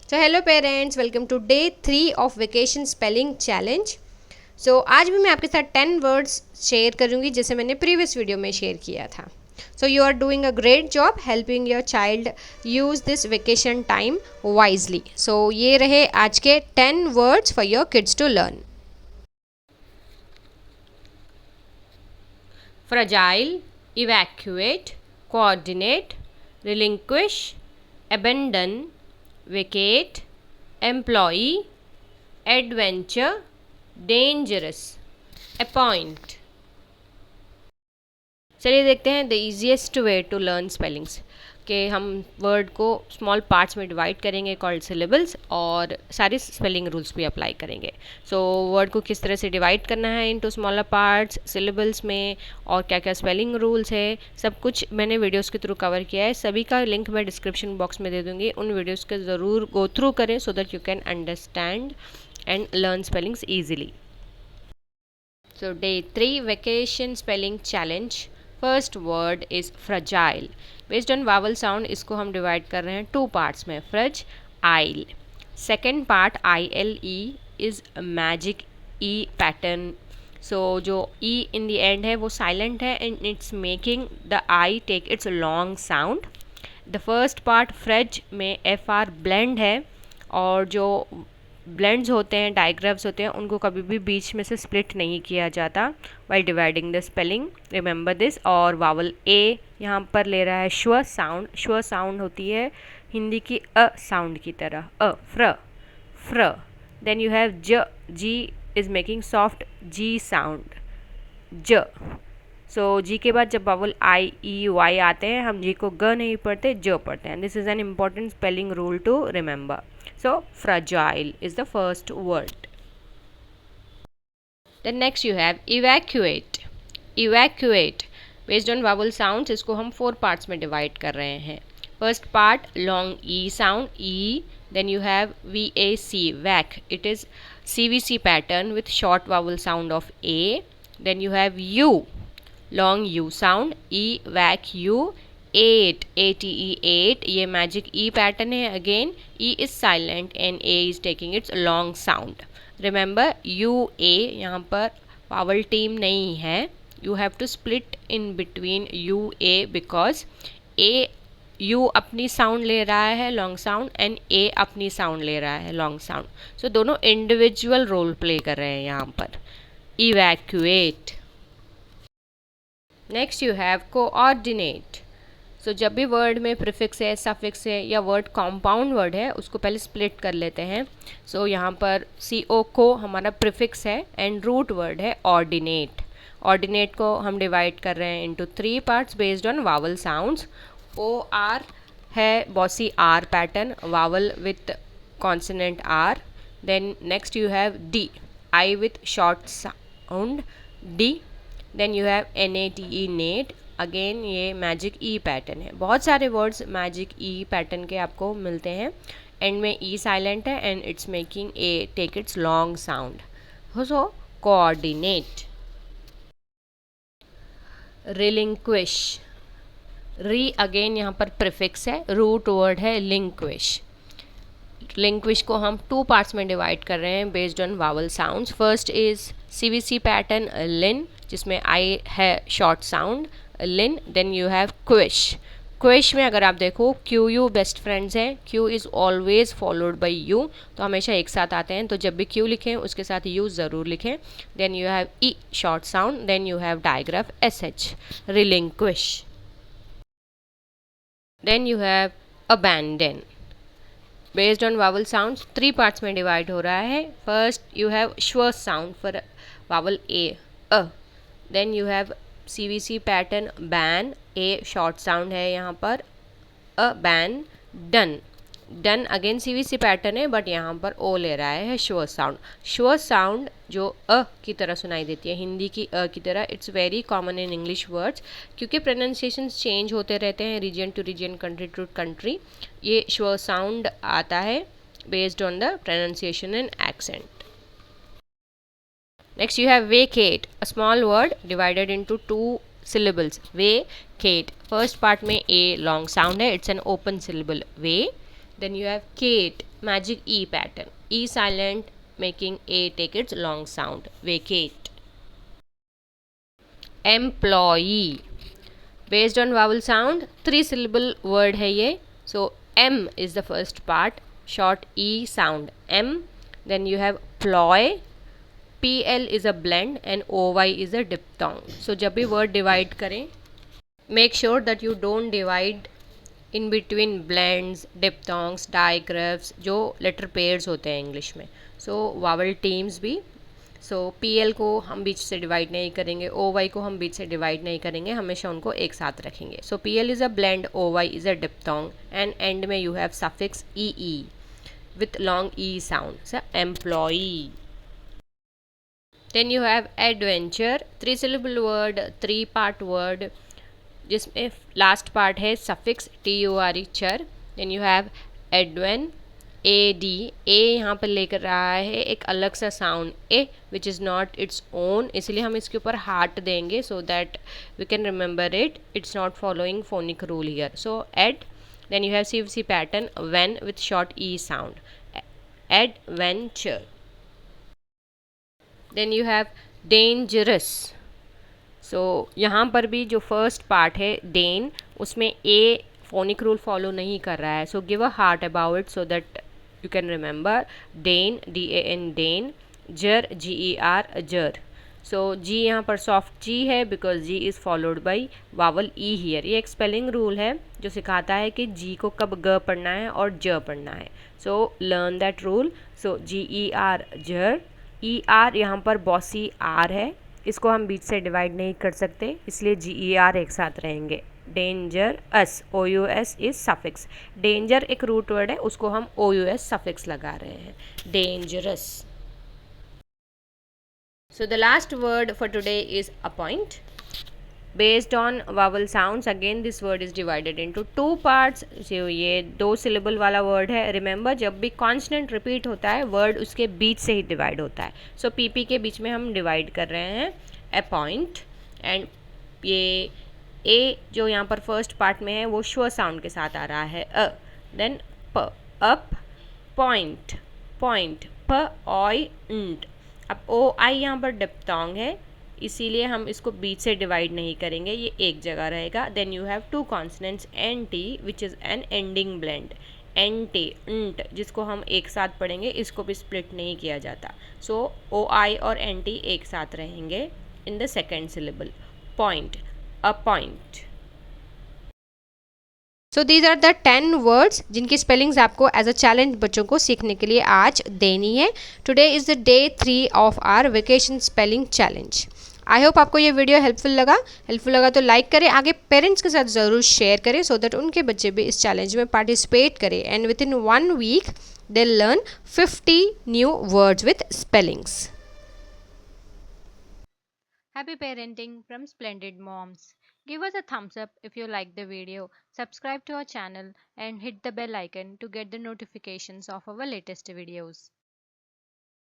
So hello parents, welcome to day 3 of vacation spelling challenge. So आज भी मैं आपके साथ 10 वर्ड्स शेयर करूंगी जैसे मैंने प्रीवियस वीडियो में शेयर किया था। So you are doing a great job helping your child use this vacation time wisely. So ये रहे आज के 10 words for your kids to learn. Fragile, evacuate, coordinate, relinquish, abandon, vacate, employee, adventure, dangerous, appoint। चलिए देखते हैं the easiest way to learn spellings कि हम word को स्मॉल पार्ट्स में डिवाइड करेंगे कॉल्ड सिलेबल्स और सारे स्पेलिंग रूल्स भी अप्लाई करेंगे। सो वर्ड को किस तरह से डिवाइड करना है इनटू स्मॉलर पार्ट्स सिलेबल्स में और क्या क्या स्पेलिंग रूल्स है सब कुछ मैंने वीडियोस के थ्रू कवर किया है। सभी का लिंक मैं डिस्क्रिप्शन बॉक्स में दे दूँगी, उन वीडियोज़ के ज़रूर गो थ्रू करें so that you can understand and learn spellings easily. So day 3 vacation spelling challenge. First word is fragile. Based on vowel sound इसको हम डिवाइड कर रहे हैं 2 पार्ट्स में, frag ile. Second part ILE is magic E pattern. So जो E in the end है वो silent है and it's making the I take its long sound. The first part frag में FR ब्लेंड है और जो blends होते हैं डायग्राफ्स होते हैं उनको कभी भी बीच में से स्प्लिट नहीं किया जाता while dividing the spelling, remember this. और वावल ए यहाँ पर ले रहा है श्व साउंड। श्व साउंड होती है हिंदी की अ साउंड की तरह, अ फ्र फ्र। देन यू हैव ज, G is making soft G sound, ज। सो जी के बाद जब वावल IEY आते हैं हम जी को ग नहीं पढ़ते, ज पढ़ते हैं। This is an important spelling rule to remember. So fragile is the first word. Then next you have evacuate. Evacuate based on vowel sounds इसको हम 4 parts में divide कर रहे हैं। First part long E sound, E. Then you have VAC, vac. It is CVC pattern with short vowel sound of A. Then you have U, long U sound, E, vac, U. 8, ATE 8, ये magic E pattern है। Again E is silent and A is taking its long sound. Remember UA यहाँ पर vowel team नहीं है, you have to split in between UA because U अपनी sound ले रहा है लॉन्ग साउंड एंड A अपनी साउंड ले रहा है लॉन्ग साउंड। सो दोनों इंडिविजुअल रोल प्ले कर रहे हैं यहाँ पर। Evacuate. Next you have coordinate. So जब भी वर्ड में प्रीफिक्स है, सफिक्स है या वर्ड कॉम्पाउंड वर्ड है उसको पहले स्प्लिट कर लेते हैं। सो यहाँ पर CO को हमारा प्रीफिक्स है एंड रूट वर्ड है ऑर्डिनेट। ऑर्डिनेट को हम डिवाइड कर रहे हैं into 3 parts based on vowel sounds. OR है bossy R pattern, vowel with consonant R। Then next you have D, I with short sound D। Then you have NATE nate. Again ये magic E pattern है। बहुत सारे words magic E pattern के आपको मिलते हैं। End में E silent है and it's making A take its long sound. So coordinate. Relinquish. Re again यहाँ पर प्रीफिक्स है, रूट वर्ड है लिंक्विश। लिंक्विश को हम 2 पार्ट्स में डिवाइड कर रहे हैं based on vowel sounds. First is CVC pattern lin जिसमें I है short sound lin. Then you have quish. Quish में अगर आप देखो QU बेस्ट फ्रेंड्स हैं, Q is always followed by U, तो हमेशा एक साथ आते हैं। तो जब भी Q लिखें उसके साथ U ज़रूर लिखें। Then you have E short sound. Then you have digraph SH, relinquish. Then you have abandon. Based on vowel sounds 3 parts में डिवाइड हो रहा है। First you have schwa sound for vowel A, अ। Then you have CVC pattern ban, A short sound है यहाँ पर, अ ban done. Done again CVC pattern है बट यहाँ पर O ले रहा है श्व साउंड। श्व साउंड जो अ की तरह सुनाई देती है हिंदी की अ की तरह, it's very common in English words क्योंकि प्रोनाउंसिएशन चेंज होते रहते हैं region to region, country to country. ये श्व साउंड आता है based on the pronunciation and accent. Next you have vacate, a small word divided into 2 syllables. Vacate. First part में A long sound है, it's an open syllable. Then you have kate, Magic E pattern. E silent, making A take its long sound. Vacate. Employee. Based on vowel sound, 3 syllable word है ये. So M is the first part, short E sound. M. Then you have ploy. PL is a blend and OY is a diphthong. So जब भी word divide करें, make sure that you don't divide in between blends, diphthongs, digraphs, जो letter pairs होते हैं English में. So vowel teams भी. सो P L को हम बीच से डिवाइड नहीं करेंगे, ओ वाई को हम बीच से डिवाइड नहीं करेंगे, हमेशा उनको एक साथ रखेंगे. So P L is a blend, O Y is a diphthong and end में you have suffix E E with long E sound. So employee. Then you have adventure. 3 syllable word, 3 part word, जिसमें last part है suffix T U R E ture. Then you have adven. A D. A यहाँ पर लेकर रहा है एक अलग सा sound A which is not its own, इसलिए हम इसके ऊपर हार्ट देंगे so that we can remember it. It's not following phonic rule here. So ad. Then you have C C pattern ven with short E sound. Adventure. Then you have dangerous. So यहाँ पर भी जो first part है Dane, उसमें ए phonic rule follow नहीं कर रहा है. So give a heart about it so that you can remember. Dane, DAN, Dane. Jar, GER, jar. So G यहाँ पर सॉफ्ट G है because G is followed by vowel E here. ये एक spelling rule है जो सिखाता है कि G को कब ग पढ़ना है और ज पढ़ना है. So learn that rule. So GER, जर. ER यहाँ पर बॉसी R है, इसको हम बीच से डिवाइड नहीं कर सकते, इसलिए GER एक साथ रहेंगे. Dangerous, O U S is suffix. Danger एक रूट वर्ड है, उसको हम ओ यू एस सफिक्स लगा रहे हैं. Dangerous. So the last word for today is appoint. Based on vowel sounds, again this word is divided into 2 parts. जो ये 2 syllable वाला वर्ड है, रिमेंबर जब भी कॉन्सनेंट रिपीट होता है वर्ड उसके बीच से ही डिवाइड होता है. सो पीपी के बीच में हम डिवाइड कर रहे हैं अपॉइंट. एंड ये ए जो यहाँ पर फर्स्ट पार्ट में है वो श्व साउंड के साथ आ रहा है अ. देन प, अप. Point, point. प ऑय इंट. अब ओ आई यहाँ पर डिप्थोंग है, इसीलिए हम इसको बीच से डिवाइड नहीं करेंगे, ये एक जगह रहेगा. Then you have 2 consonants N T which is an ending blend. N T इंट जिसको हम एक साथ पढ़ेंगे, इसको भी स्प्लिट नहीं किया जाता. सो ओ आई और एन टी एक साथ रहेंगे in the second syllable. Point, appoint. So these are the 10 words जिनकी स्पेलिंग्स आपको एज अ चैलेंज बच्चों को सीखने के लिए आज देनी है. Today is the day 3 of our vacation spelling challenge. I hope आपको ये वीडियो हेल्पफुल लगा तो लाइक करें, आगे पेरेंट्स के साथ ज़रूर शेयर करें सो दैट उनके बच्चे भी इस चैलेंज में पार्टिसिपेट करें and with in 1 week they learn 50 new words with spellings. Happy parenting from Splendid Moms. Give us a thumbs up if you like the video, subscribe to our channel and hit the bell icon to get the notifications of our latest videos.